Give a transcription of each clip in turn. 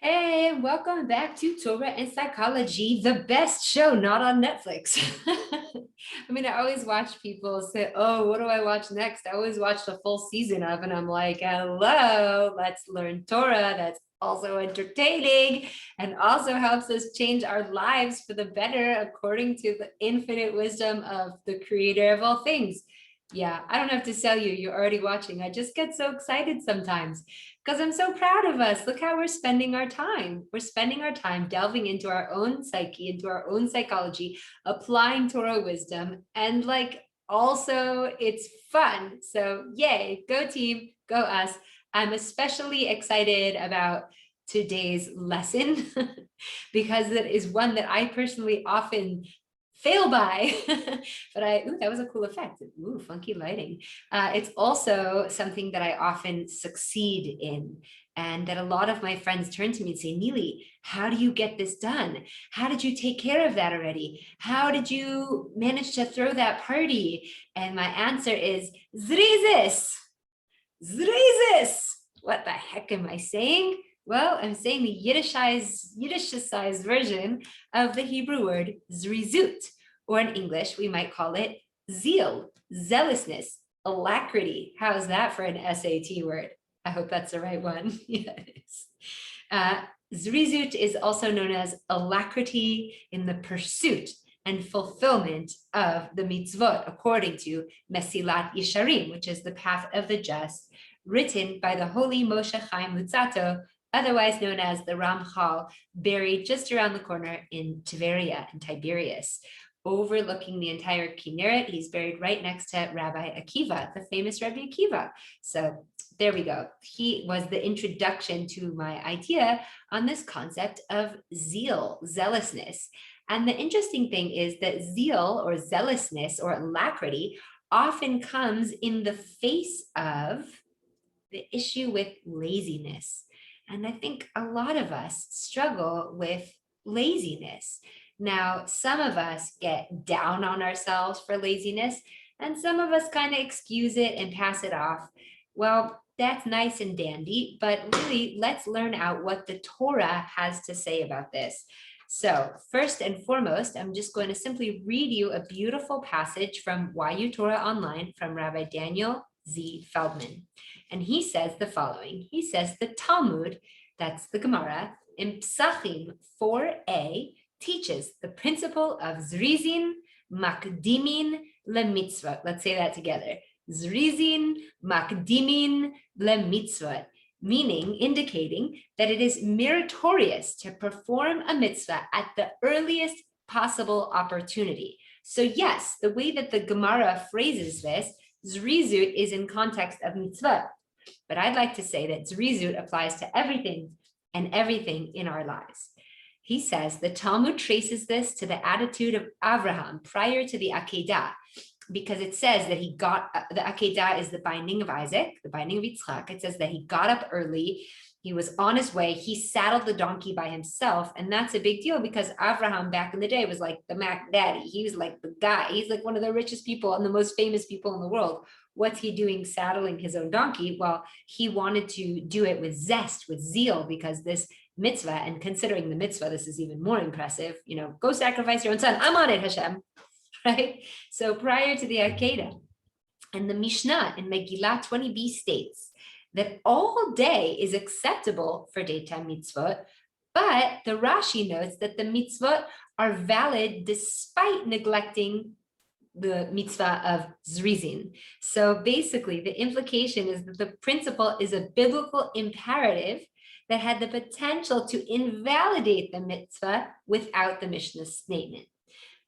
Hey, welcome back to Torah and Psychology, the best show not on Netflix. I always watch people say, oh, what do I watch next? I always watch the full season of, and I'm like, hello, let's learn Torah. That's also entertaining and also helps us change our lives for the better according to the infinite wisdom of the creator of all things. Yeah, I don't have to tell you, you're already watching. I just get so excited sometimes because I'm so proud of us. Look how we're spending our time. We're spending our time delving into our own psyche, into our own psychology, applying Torah wisdom, and also it's fun. So yay, go team, go us. I'm especially excited about today's lesson because it is one that I personally often fail by, but that was a cool effect. Ooh, funky lighting. It's also something that I often succeed in, and that a lot of my friends turn to me and say, Neely, how do you get this done? How did you take care of that already? How did you manage to throw that party? And my answer is zrizis, zrizis. What the heck am I saying? Well, I'm saying the Yiddishized version of the Hebrew word zrizut, or in English, we might call it zeal, zealousness, alacrity. How's that for an SAT word? I hope that's the right one. Yeah, it is. Zrizut is also known as alacrity in the pursuit and fulfillment of the mitzvot, according to Mesilat Yesharim, which is the path of the just, written by the holy Moshe Chaim Luzzatto, otherwise known as the Ramchal, buried just around the corner in Tveria in Tiberias. Overlooking the entire Kinneret, he's buried right next to Rabbi Akiva, the famous Rabbi Akiva. So there we go. He was the introduction to my idea on this concept of zeal, zealousness. And the interesting thing is that zeal or zealousness or alacrity often comes in the face of the issue with laziness. And I think a lot of us struggle with laziness. Now, some of us get down on ourselves for laziness, and some of us kind of excuse it and pass it off. Well, that's nice and dandy, but really, let's learn out what the Torah has to say about this. So first and foremost, I'm just going to simply read you a beautiful passage from YU Torah Online from Rabbi Daniel Z. Feldman. And he says the following. He says the Talmud, that's the Gemara, in Psachim 4a, teaches the principle of zrizin makdimin lemitzvot. Let's say that together. Zrizin makdimin lemitzvot, meaning indicating that it is meritorious to perform a mitzvah at the earliest possible opportunity. So yes, the way that the Gemara phrases this, zrizut is in context of mitzvah, but I'd like to say that zrizut applies to everything and everything in our lives. He says the Talmud traces this to the attitude of Avraham prior to the Akedah, because it says that he got, the Akedah is the binding of Isaac, the binding of Yitzchak. It says that he got up early, he was on his way, he saddled the donkey by himself. And that's a big deal because Avraham back in the day was like the Mac Daddy. He was like the guy. He's like one of the richest people and the most famous people in the world. What's he doing saddling his own donkey? Well, he wanted to do it with zest, with zeal, because this mitzvah, and considering the mitzvah, this is even more impressive. Go sacrifice your own son. I'm on it, Hashem. Right? So prior to the Akedah, and the Mishnah in Megillah 20b states that all day is acceptable for daytime mitzvot, but the Rashi notes that the mitzvot are valid despite neglecting the mitzvah of zrizin. So basically, the implication is that the principle is a biblical imperative that had the potential to invalidate the mitzvah without the Mishnah's statement.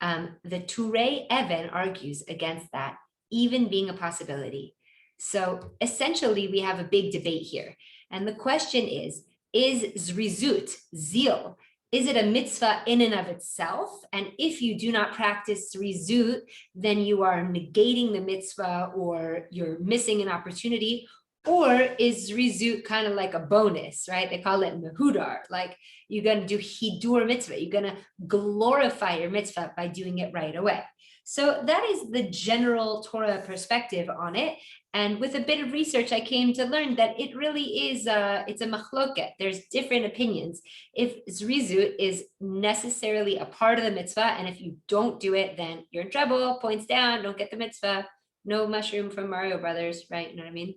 The Turei Even argues against that even being a possibility. So essentially, we have a big debate here. And the question is zrizut, zeal, is it a mitzvah in and of itself? And if you do not practice zrizut, then you are negating the mitzvah or you're missing an opportunity. Or is zrizut kind of like a bonus, right? They call it mehudar, like you're going to do hidur mitzvah. You're going to glorify your mitzvah by doing it right away. So that is the general Torah perspective on it. And with a bit of research, I came to learn that it really is it's a machloket. There's different opinions. If zrizut is necessarily a part of the mitzvah, and if you don't do it, then you're in trouble, points down, don't get the mitzvah. No mushroom from Mario Brothers, right? You know what I mean?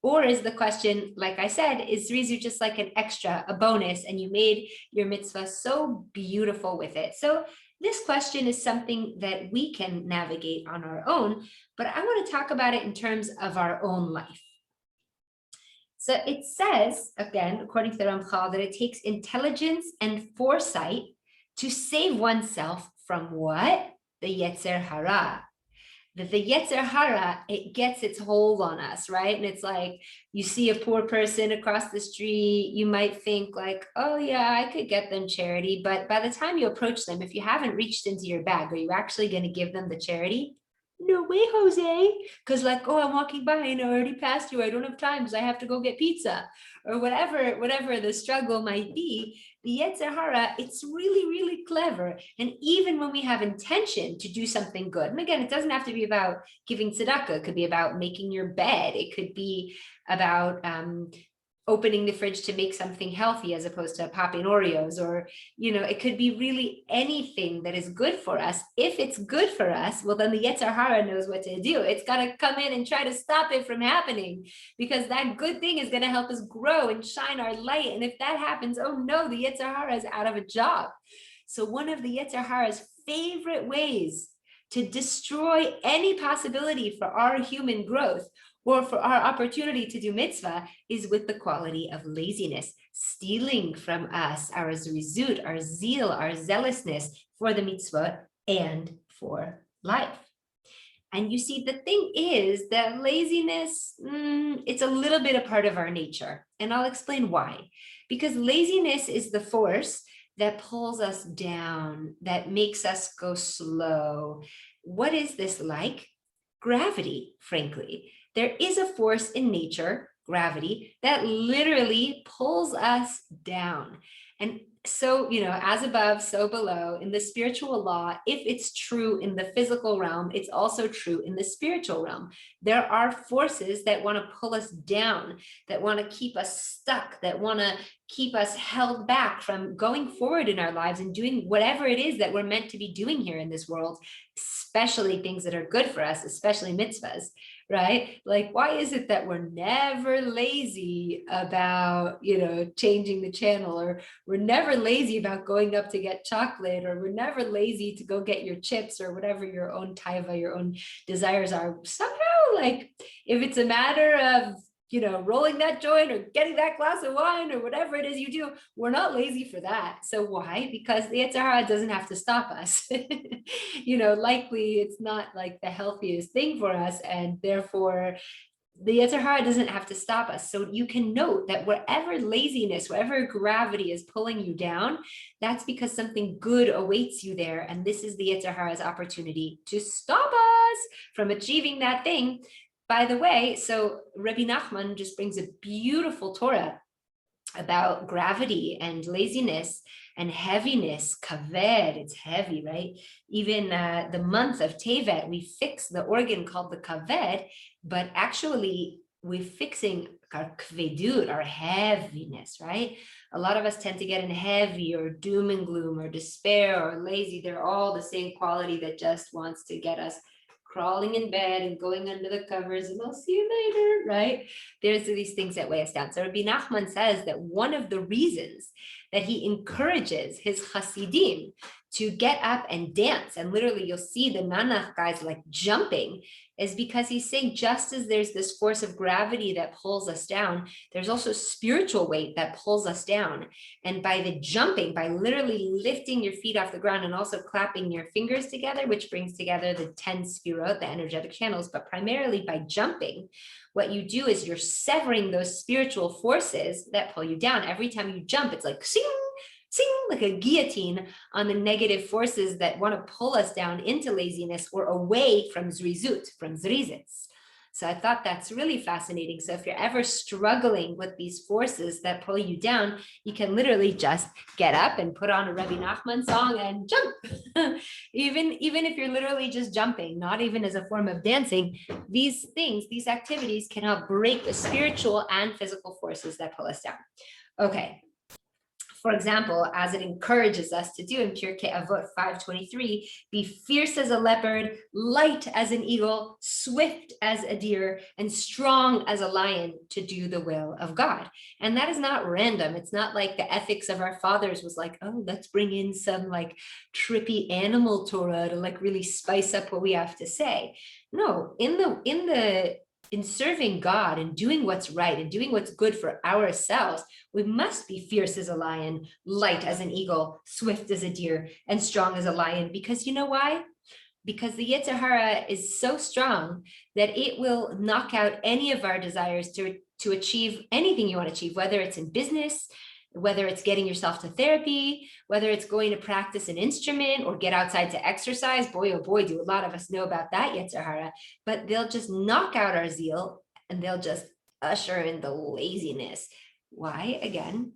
Or is the question, like I said, is zrizut just like an extra, a bonus, and you made your mitzvah so beautiful with it? So this question is something that we can navigate on our own, but I want to talk about it in terms of our own life. So it says, again, according to the Ramchal, that it takes intelligence and foresight to save oneself from what? The Yetzer Hara. That the Yetzer Hara, it gets its hold on us, right? And it's like, you see a poor person across the street, you might think like, oh yeah, I could get them charity. But by the time you approach them, if you haven't reached into your bag, are you actually going to give them the charity? No way, Jose. Because like, oh, I'm walking by and I already passed you. I don't have time because I have to go get pizza or whatever the struggle might be. The Yetzer Hara, it's really, really clever. And even when we have intention to do something good, and again, it doesn't have to be about giving tzedakah. It could be about making your bed. It could be about opening the fridge to make something healthy as opposed to popping Oreos, or, it could be really anything that is good for us. If it's good for us, well, then the Yetzer Hara knows what to do. It's got to come in and try to stop it from happening, because that good thing is going to help us grow and shine our light. And if that happens, oh no, the Yetzer Hara is out of a job. So one of the Yetzer Hara's favorite ways to destroy any possibility for our human growth or for our opportunity to do mitzvah is with the quality of laziness, stealing from us our zrizut, our zeal, our zealousness for the mitzvah and for life. And you see, the thing is that laziness, it's a little bit a part of our nature. And I'll explain why. Because laziness is the force that pulls us down, that makes us go slow. What is this like? Gravity, frankly. There is a force in nature, gravity, that literally pulls us down. And so, as above, so below, in the spiritual law, if it's true in the physical realm, it's also true in the spiritual realm. There are forces that want to pull us down, that want to keep us stuck, that want to keep us held back from going forward in our lives and doing whatever it is that we're meant to be doing here in this world, especially things that are good for us, especially mitzvahs, right? Like, why is it that we're never lazy about, changing the channel, or we're never lazy about going up to get chocolate, or we're never lazy to go get your chips or whatever your own taiva, your own desires are? Somehow, like, if it's a matter of rolling that joint or getting that glass of wine or whatever it is you do, we're not lazy for that. So why? Because the Yetzer Hara doesn't have to stop us. Likely it's not like the healthiest thing for us, and therefore the Yetzer Hara doesn't have to stop us. So you can note that wherever laziness, wherever gravity is pulling you down, that's because something good awaits you there. And this is the Yetzer Hara's opportunity to stop us from achieving that thing. By the way, so Rabbi Nachman just brings a beautiful Torah about gravity and laziness and heaviness, kaved, it's heavy, right? Even the month of Tevet, we fix the organ called the kaved, but actually we're fixing our kvedut, our heaviness, right? A lot of us tend to get in heavy or doom and gloom or despair or lazy. They're all the same quality that just wants to get us crawling in bed and going under the covers, and I'll see you later, right? There's these things that weigh us down. So Rabbi Nachman says that one of the reasons that he encourages his Hasidim to get up and dance, and literally you'll see the Manach guys like jumping, is because he's saying just as there's this force of gravity that pulls us down, there's also spiritual weight that pulls us down. And by the jumping, by literally lifting your feet off the ground and also clapping your fingers together, which brings together the 10 sefirot, the energetic channels, but primarily by jumping, what you do is you're severing those spiritual forces that pull you down. Every time you jump, it's like sing, sing, like a guillotine on the negative forces that want to pull us down into laziness or away from zrizut, from zrizitz. So I thought that's really fascinating. So if you're ever struggling with these forces that pull you down, you can literally just get up and put on a Rebbe Nachman song and jump. even if you're literally just jumping, not even as a form of dancing, these things, these activities can help break the spiritual and physical forces that pull us down. Okay. For example, as it encourages us to do in Pirkei Avot 5:23, be fierce as a leopard, light as an eagle, swift as a deer, and strong as a lion to do the will of God. And that is not random. It's not like the ethics of our fathers was like, oh, let's bring in some like trippy animal Torah to like really spice up what we have to say. No, in serving God and doing what's right and doing what's good for ourselves, we must be fierce as a lion, light as an eagle, swift as a deer, and strong as a lion. Because you know why? Because the Yetzer Hara is so strong that it will knock out any of our desires to achieve anything you want to achieve, whether it's in business, whether it's getting yourself to therapy, whether it's going to practice an instrument or get outside to exercise. Boy, oh boy, do a lot of us know about that Yetzer Hara. But they'll just knock out our zeal and they'll just usher in the laziness. Why? Again,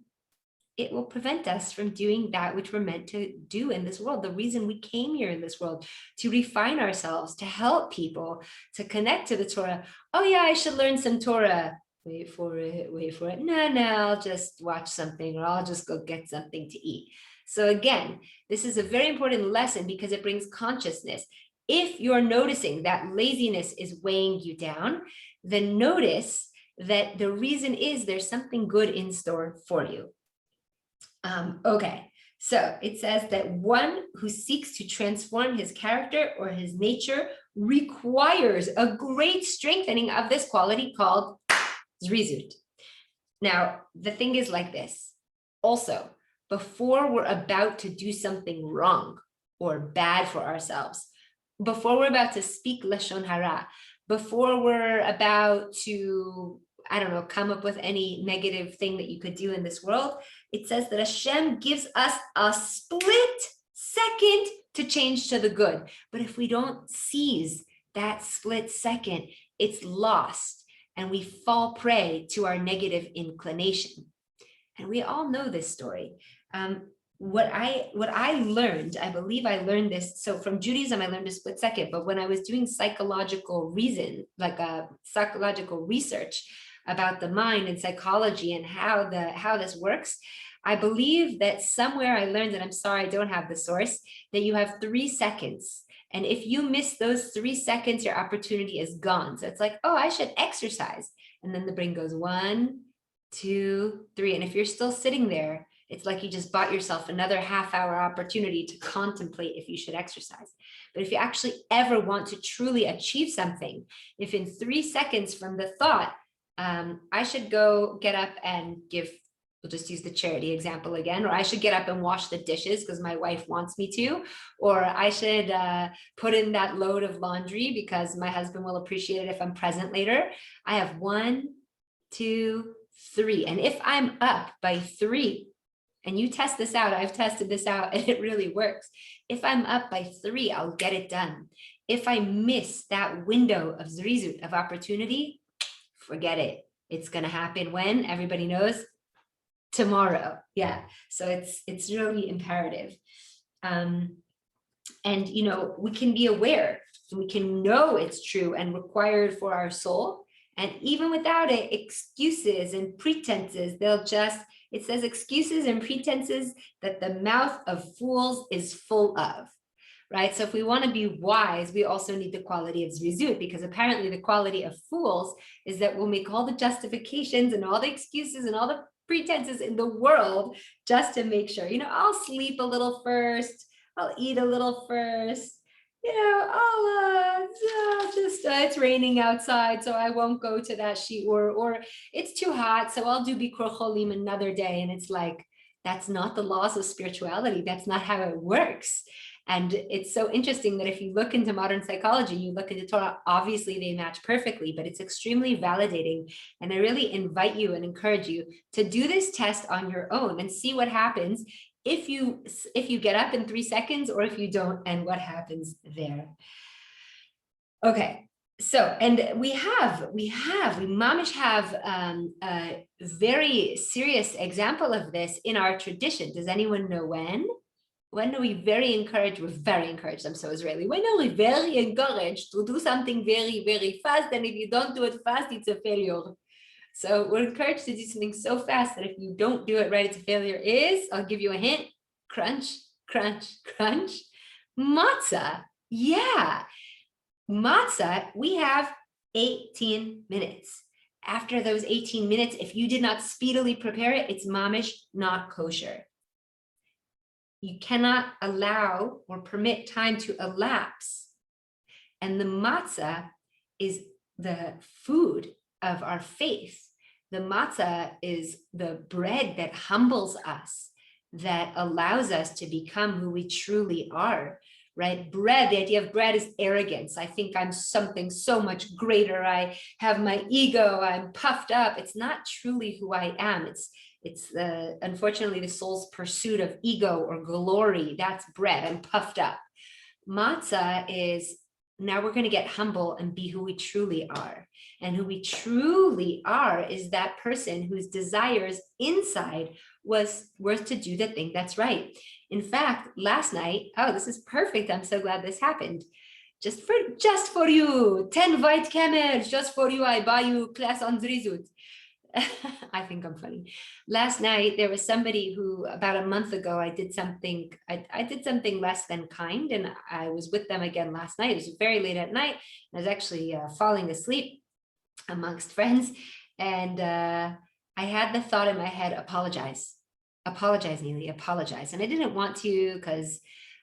it will prevent us from doing that which we're meant to do in this world. The reason we came here in this world, to refine ourselves, to help people, to connect to the Torah. Oh yeah, I should learn some Torah. Wait for it. No, I'll just watch something, or I'll just go get something to eat. So again, this is a very important lesson because it brings consciousness. If you're noticing that laziness is weighing you down, then notice that the reason is there's something good in store for you. Okay, so it says that one who seeks to transform his character or his nature requires a great strengthening of this quality called Zrizut. Now, the thing is like this. Also, before we're about to do something wrong or bad for ourselves, before we're about to speak Lashon Hara, before we're about to, I don't know, come up with any negative thing that you could do in this world, it says that Hashem gives us a split second to change to the good. But if we don't seize that split second, it's lost and we fall prey to our negative inclination. And we all know this story. What I learned, I believe I learned this. So from Judaism, I learned a split second. But when I was doing psychological research about the mind and psychology and how this works, I believe that somewhere I learned, and I'm sorry I don't have the source, that you have 3 seconds. And if you miss those 3 seconds, your opportunity is gone. So it's like, oh, I should exercise. And then the brain goes 1, 2, 3. And if you're still sitting there, it's like you just bought yourself another half-hour opportunity to contemplate if you should exercise. But if you actually ever want to truly achieve something, if in 3 seconds from the thought, I should go get up and give, we'll just use the charity example again, or I should get up and wash the dishes because my wife wants me to, or I should put in that load of laundry because my husband will appreciate it if I'm present later. I have 1, 2, 3. And if I'm up by 3, and you test this out, I've tested this out and it really works. If I'm up by 3, I'll get it done. If I miss that window of zrizut, of opportunity, forget it. It's going to happen when? Everybody knows? Tomorrow. Yeah. So it's really imperative. And, you know, we can be aware, we can know it's true and required for our soul. And even without it, excuses and pretenses, it says excuses and pretenses that the mouth of fools is full of, right? So if we want to be wise, we also need the quality of zrizut, because apparently the quality of fools is that we'll make all the justifications and all the excuses and all the pretenses in the world just to make sure, you know, I'll sleep a little first, I'll eat a little first, you know, it's raining outside, so I won't go to that shiur, or it's too hot, so I'll do Bikur Cholim another day. And it's like, that's not the laws of spirituality. That's not how it works. And it's so interesting that if you look into modern psychology, you look into Torah, obviously they match perfectly, but it's extremely validating. And I really invite you and encourage you to do this test on your own and see what happens if you get up in 3 seconds, or if you don't, and what happens there. Okay, So, and we mamish have a very serious example of this in our tradition. Does anyone know when? When are we very encouraged? We're very encouraged. I'm so Israeli. When are we very encouraged to do something very, very fast? And if you don't do it fast, it's a failure. So we're encouraged to do something so fast that if you don't do it right, it's a failure. I'll give you a hint, crunch, crunch, crunch. Matzah, yeah. Matzah, we have 18 minutes. After those 18 minutes, if you did not speedily prepare it, it's mamish, not kosher. You cannot allow or permit time to elapse. And the matzah is the food of our faith. The matzah is the bread that humbles us, that allows us to become who we truly are, right? Bread, the idea of bread is arrogance. I think I'm something so much greater. I have my ego, I'm puffed up. It's not truly who I am. It's unfortunately the soul's pursuit of ego or glory. That's bread. I'm puffed up. Matzah is, now we're going to get humble and be who we truly are. And who we truly are is that person whose desires inside was worth to do the thing that's right. In fact, last night, oh, this is perfect. I'm so glad this happened. Just for you, 10 white camels, just for you, I buy you class on Zrizut. I think I'm funny. Last night, there was somebody who about a month ago, I did something less than kind, and I was with them again last night. It was very late at night. I was actually falling asleep amongst friends. And I had the thought in my head, apologize, Neely, apologize. And I didn't want to because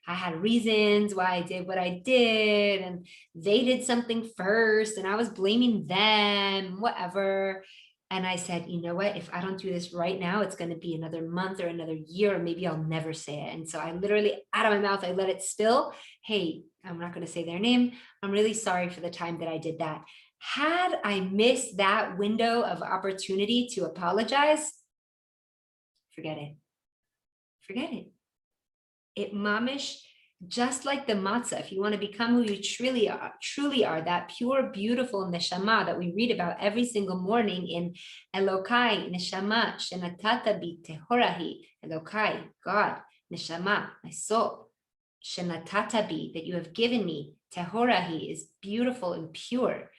I had reasons why I did what I did, and they did something first, and I was blaming them, whatever. And I said, you know what, if I don't do this right now, it's going to be another month or another year, or maybe I'll never say it. And so I literally, out of my mouth, I let it spill. Hey, I'm not going to say their name. I'm really sorry for the time that I did that. Had I missed that window of opportunity to apologize, forget it. Forget it. It mamish, just like the matzah, if you want to become who you truly are, that pure, beautiful neshama that we read about every single morning in Elokai, neshama, shenatata bi tehorahi, Elokai, God, neshama, my soul, shenatata bi, that you have given me, tehorahi, is beautiful and pure.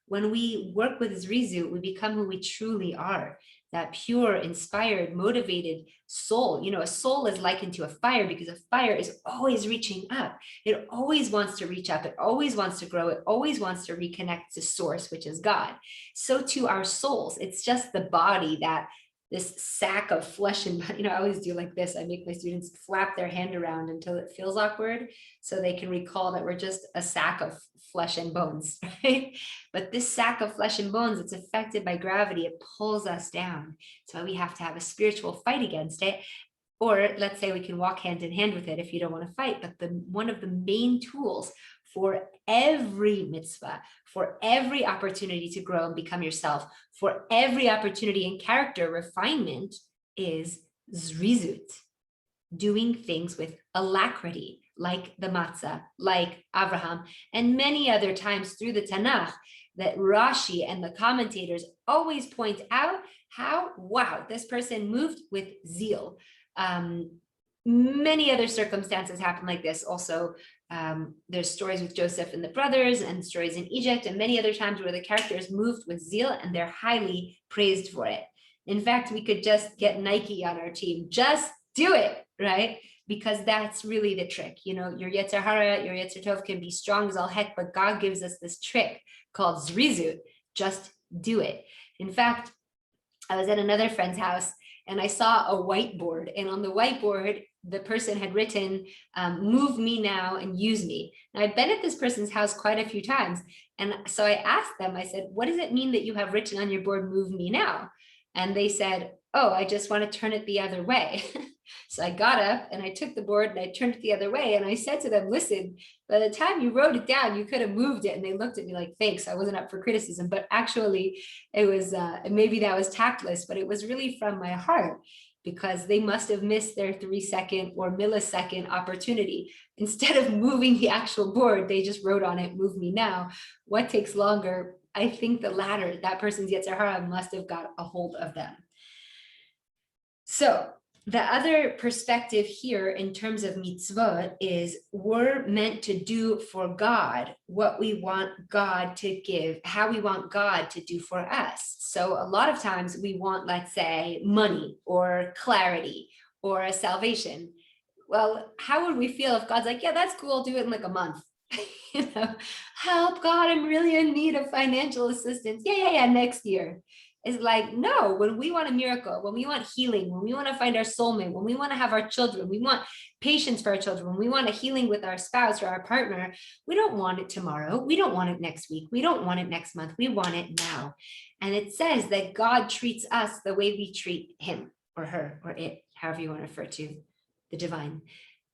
When we work with Zrizu, we become who we truly are. That pure, inspired, motivated soul. You know, a soul is likened to a fire because a fire is always reaching up. It always wants to reach up. It always wants to grow. It always wants to reconnect to source, which is God. So too our souls. It's just the body, that this sack of flesh and, you know, I always do like this. I make my students flap their hand around until it feels awkward so they can recall that we're just a sack of flesh and bones, right? But this sack of flesh and bones, it's affected by gravity. It pulls us down. So we have to have a spiritual fight against it. Or let's say we can walk hand in hand with it if you don't want to fight. But one of the main tools for every mitzvah, for every opportunity to grow and become yourself, for every opportunity in character refinement is zrizut, doing things with alacrity, like the matzah, like Abraham, and many other times through the Tanakh that Rashi and the commentators always point out how, wow, this person moved with zeal. Many other circumstances happen like this. Also, there's stories with Joseph and the brothers and stories in Egypt and many other times where the characters moved with zeal and they're highly praised for it. In fact, we could just get Nike on our team. Just do it, right? Because that's really the trick. You know, your Yetzer Hara, your Yetzer Tov can be strong as all heck, but God gives us this trick called Zrizut. Just do it. In fact, I was at another friend's house and I saw a whiteboard, and on the whiteboard, the person had written, move me now and use me. Now I've been at this person's house quite a few times. And so I asked them, I said, what does it mean that you have written on your board, move me now? And they said, oh, I just want to turn it the other way. So I got up and I took the board and I turned it the other way. And I said to them, listen, by the time you wrote it down, you could have moved it. And they looked at me like, thanks, I wasn't up for criticism. But actually it was, maybe that was tactless, but it was really from my heart, because they must have missed their 3-second or millisecond opportunity. Instead of moving the actual board, they just wrote on it, move me now. What takes longer? I think the latter. That person's Yetzer Hara must have got a hold of them. So the other perspective here in terms of mitzvot is we're meant to do for God what we want God to give, how we want God to do for us. So a lot of times we want, let's say, money or clarity or a salvation. Well, how would we feel if God's like, yeah, that's cool, I'll do it in like a month. Help, God, I'm really in need of financial assistance. Yeah, next year. Is like, no, when we want a miracle, when we want healing, when we want to find our soulmate, when we want to have our children, we want patience for our children, when we want a healing with our spouse or our partner, we don't want it tomorrow. We don't want it next week. We don't want it next month. We want it now. And it says that God treats us the way we treat him or her or it, however you want to refer to the divine.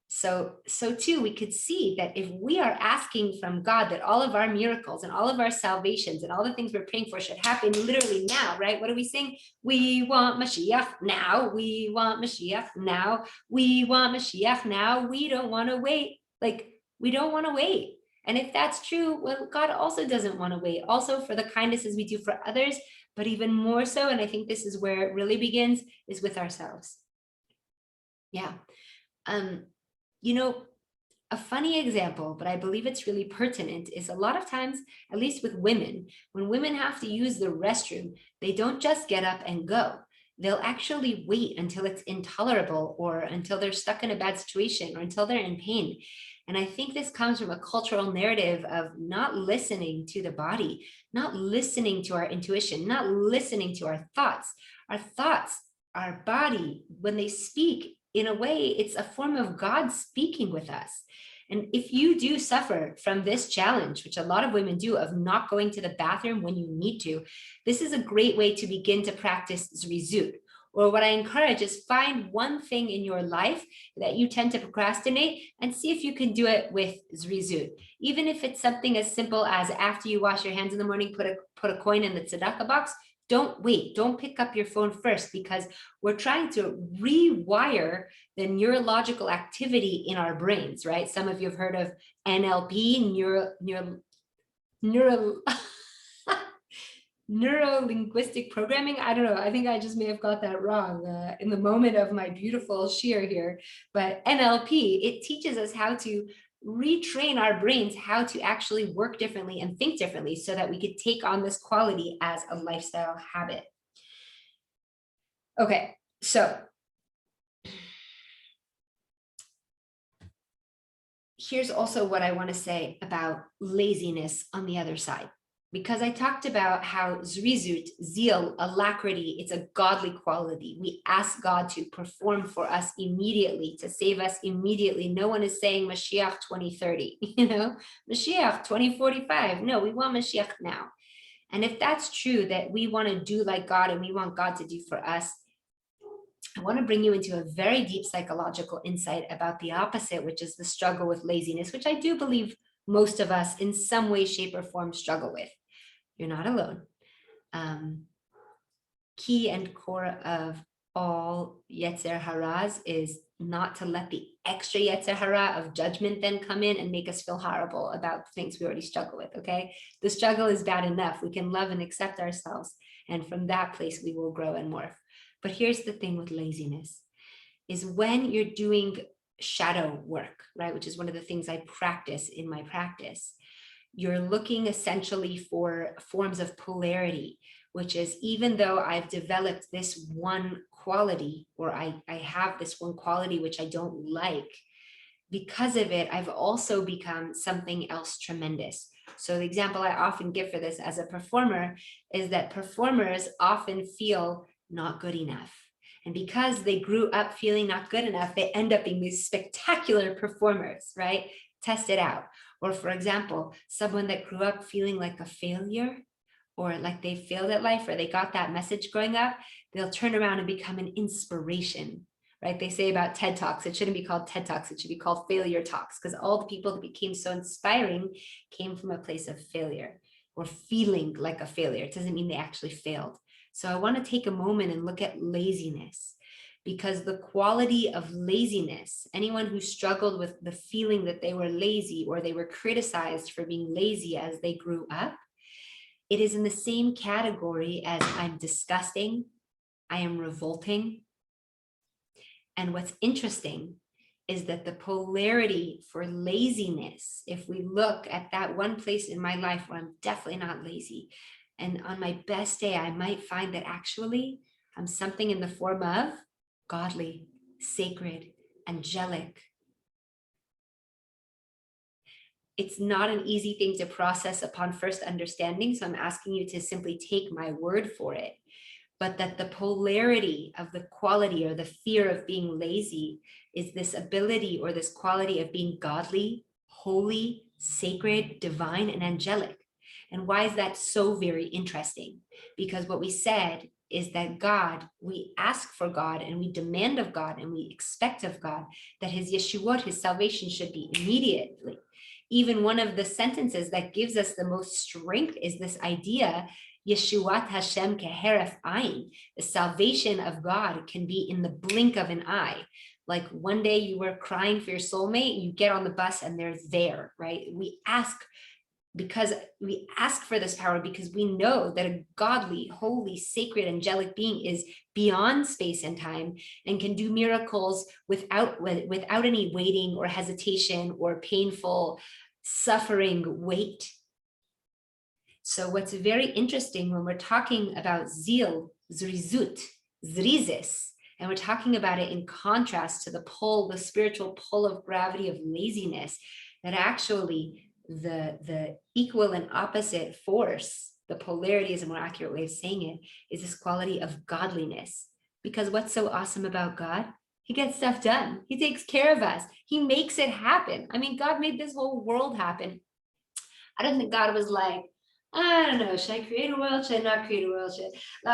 So too, we could see that if we are asking from God that all of our miracles and all of our salvations and all the things we're praying for should happen literally now, right? What are we saying? We want Mashiach now. We want Mashiach now. We want Mashiach now. We don't want to wait. Like, we don't want to wait. And if that's true, well, God also doesn't want to wait. Also for the kindnesses we do for others, but even more so, and I think this is where it really begins, is with ourselves. Yeah. You know, a funny example, but I believe it's really pertinent, is a lot of times, at least with women, when women have to use the restroom, they don't just get up and go. They'll actually wait until it's intolerable or until they're stuck in a bad situation or until they're in pain. And I think this comes from a cultural narrative of not listening to the body, not listening to our intuition, not listening to our thoughts. Our thoughts, our body, when they speak, in a way, it's a form of God speaking with us. And if you do suffer from this challenge, which a lot of women do, of not going to the bathroom when you need to, this is a great way to begin to practice zrizut. Or what I encourage is find one thing in your life that you tend to procrastinate and see if you can do it with zrizut. Even if it's something as simple as after you wash your hands in the morning, put a coin in the tzedakah box. Don't wait, don't pick up your phone first, because we're trying to rewire the neurological activity in our brains, right? Some of you have heard of NLP, neuro-linguistic programming. I don't know, I think I just may have got that wrong in the moment of my beautiful shear here, but NLP, it teaches us how to retrain our brains how to actually work differently and think differently so that we could take on this quality as a lifestyle habit. Okay, so here's also what I want to say about laziness on the other side. Because I talked about how zrizut, zeal, alacrity, it's a godly quality. We ask God to perform for us immediately, to save us immediately. No one is saying Mashiach 2030, Mashiach 2045. No, we want Mashiach now. And if that's true, that we want to do like God and we want God to do for us, I want to bring you into a very deep psychological insight about the opposite, which is the struggle with laziness, which I do believe most of us in some way, shape, or form struggle with. You're not alone. Key and core of all Yetzer Haras is not to let the extra Yetzer Hara of judgment then come in and make us feel horrible about things we already struggle with, okay? The struggle is bad enough. We can love and accept ourselves. And from that place, we will grow and morph. But here's the thing with laziness, is when you're doing shadow work, right? Which is one of the things I practice in my practice. You're looking essentially for forms of polarity, which is, even though I've developed this one quality, or I have this one quality which I don't like, because of it, I've also become something else tremendous. So the example I often give for this as a performer is that performers often feel not good enough. And because they grew up feeling not good enough, they end up being these spectacular performers, right? Test it out. Or for example, someone that grew up feeling like a failure, or like they failed at life, or they got that message growing up, they'll turn around and become an inspiration, right? They say about TED Talks, it shouldn't be called TED Talks, it should be called Failure Talks, because all the people that became so inspiring came from a place of failure or feeling like a failure. It doesn't mean they actually failed. So I want to take a moment and look at laziness, because the quality of laziness, anyone who struggled with the feeling that they were lazy or they were criticized for being lazy as they grew up, it is in the same category as I'm disgusting, I am revolting. And what's interesting is that the polarity for laziness, if we look at that one place in my life where I'm definitely not lazy, and on my best day, I might find that actually I'm something in the form of godly, sacred, angelic. It's not an easy thing to process upon first understanding, so I'm asking you to simply take my word for it. But that the polarity of the quality or the fear of being lazy is this ability or this quality of being godly, holy, sacred, divine, and angelic. And why is that so very interesting? Because what we said is that God, we ask for God and we demand of God and we expect of God that his Yeshuot, his salvation should be immediately. Even one of the sentences that gives us the most strength is this idea, Yeshuat Hashem keheref ayin. The salvation of God can be in the blink of an eye. Like one day you were crying for your soulmate, you get on the bus and they're there, right? We ask for this power because we know that a godly, holy, sacred, angelic being is beyond space and time and can do miracles without any waiting or hesitation or painful suffering wait. So what's very interesting when we're talking about zeal, zrizut, zrizis, and we're talking about it in contrast to the pull, the spiritual pull of gravity of laziness, that actually the equal and opposite force, the polarity is a more accurate way of saying it, is this quality of godliness. Because what's so awesome about God? He gets stuff done. He takes care of us. He makes it happen. I mean, God made this whole world happen. I don't think God was like, I don't know, should I create a world? Should I not create a world?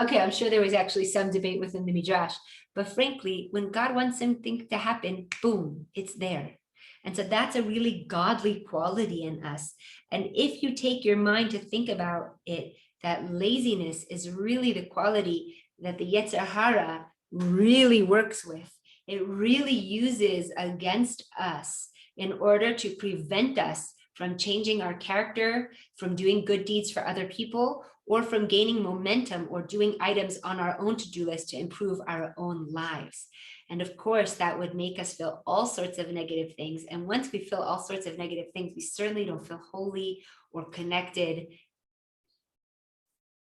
Okay, I'm sure there was actually some debate within the Midrash. But frankly, when God wants something to happen, boom, it's there. And so that's a really godly quality in us. And if you take your mind to think about it, that laziness is really the quality that the Yetzer Hara really works with. It really uses against us in order to prevent us from changing our character, from doing good deeds for other people, or from gaining momentum or doing items on our own to-do list to improve our own lives. And of course, that would make us feel all sorts of negative things. And once we feel all sorts of negative things, we certainly don't feel holy or connected.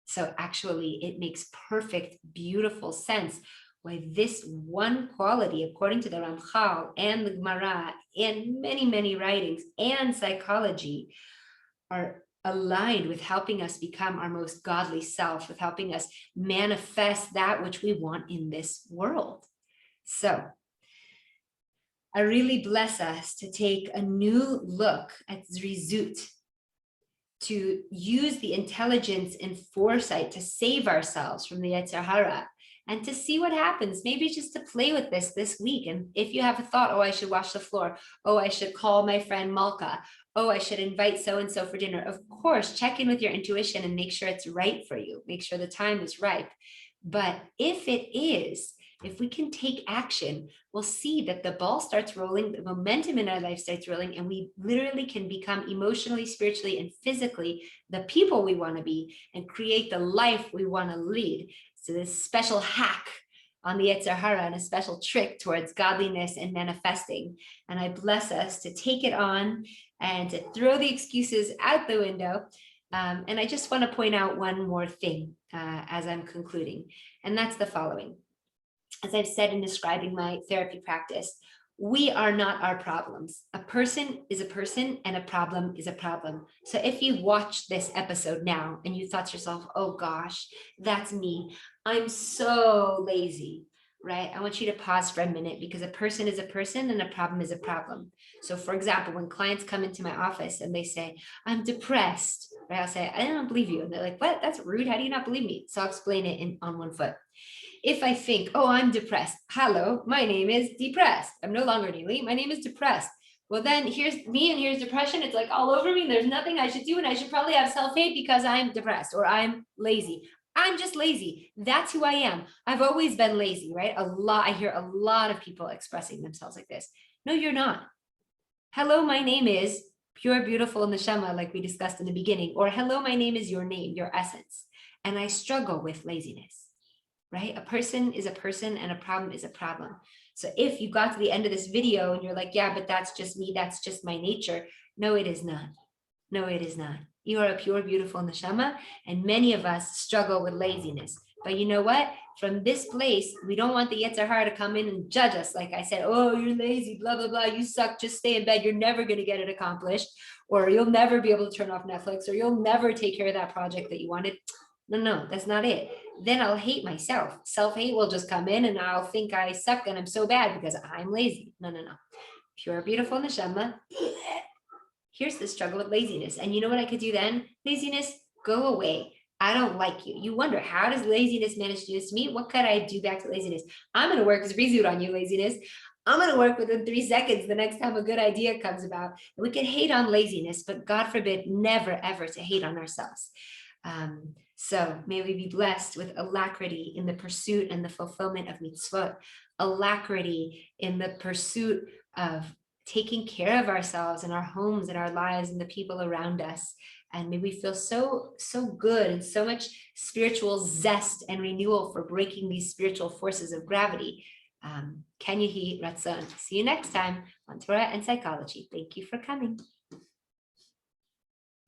So actually, it makes perfect, beautiful sense why this one quality, according to the Ramchal and the Gemara and many, many writings and psychology, are aligned with helping us become our most godly self, with helping us manifest that which we want in this world. So I really bless us to take a new look at Zrizut, to use the intelligence and foresight to save ourselves from the Yetzer Hara, and to see what happens, maybe just to play with this week. And if you have a thought, oh, I should wash the floor, oh, I should call my friend Malka, oh, I should invite so-and-so for dinner. Of course, check in with your intuition and make sure it's right for you. Make sure the time is ripe. But if it is, if we can take action, we'll see that the ball starts rolling, the momentum in our life starts rolling, and we literally can become emotionally, spiritually, and physically the people we want to be and create the life we want to lead. So this special hack on the Yetzer Hara and a special trick towards godliness and manifesting. And I bless us to take it on and to throw the excuses out the window. And I just want to point out one more thing as I'm concluding, and that's the following. As I've said in describing my therapy practice, we are not our problems. A person is a person and a problem is a problem. So if you watched this episode now and you thought to yourself, oh gosh, that's me, I'm so lazy, right? I want you to pause for a minute, because a person is a person and a problem is a problem. So for example, when clients come into my office and they say, I'm depressed, right? I'll say, I don't believe you. And they're like, what? That's rude. How do you not believe me? So I'll explain it on one foot. If I think, oh, I'm depressed. Hello, my name is depressed. I'm no longer Neely. My name is depressed. Well, then here's me and here's depression. It's like all over me. There's nothing I should do. And I should probably have self-hate because I'm depressed or I'm lazy. I'm just lazy. That's who I am. I've always been lazy, right? I hear a lot of people expressing themselves like this. No, you're not. Hello, my name is pure, beautiful neshama, like we discussed in the beginning. Or hello, my name is your name, your essence. And I struggle with laziness, right? A person is a person and a problem is a problem. So if you got to the end of this video and you're like, yeah, but that's just me, that's just my nature. No, it is not. No, it is not. You are a pure, beautiful neshama, and many of us struggle with laziness. But you know what? From this place, we don't want the Yetzer Hara to come in and judge us. Like I said, oh, you're lazy, blah, blah, blah. You suck. Just stay in bed. You're never going to get it accomplished. Or you'll never be able to turn off Netflix, or you'll never take care of that project that you wanted. No, that's not it. Then I'll hate myself. Self-hate will just come in and I'll think I suck and I'm so bad because I'm lazy. No. Pure, beautiful neshama. Here's the struggle with laziness. And you know what I could do then? Laziness, go away. I don't like you. You wonder, how does laziness manage to do this to me? What could I do back to laziness? I'm going to work Zrizut on you, laziness. I'm going to work within 3 seconds the next time a good idea comes about. We can hate on laziness, but God forbid, never, ever to hate on ourselves. So may we be blessed with alacrity in the pursuit and the fulfillment of mitzvot, alacrity in the pursuit of taking care of ourselves and our homes and our lives and the people around us. And may we feel so good and so much spiritual zest and renewal for breaking these spiritual forces of gravity. Ken Yehi Ratzon. See you next time on Torah and Psychology. Thank you for coming.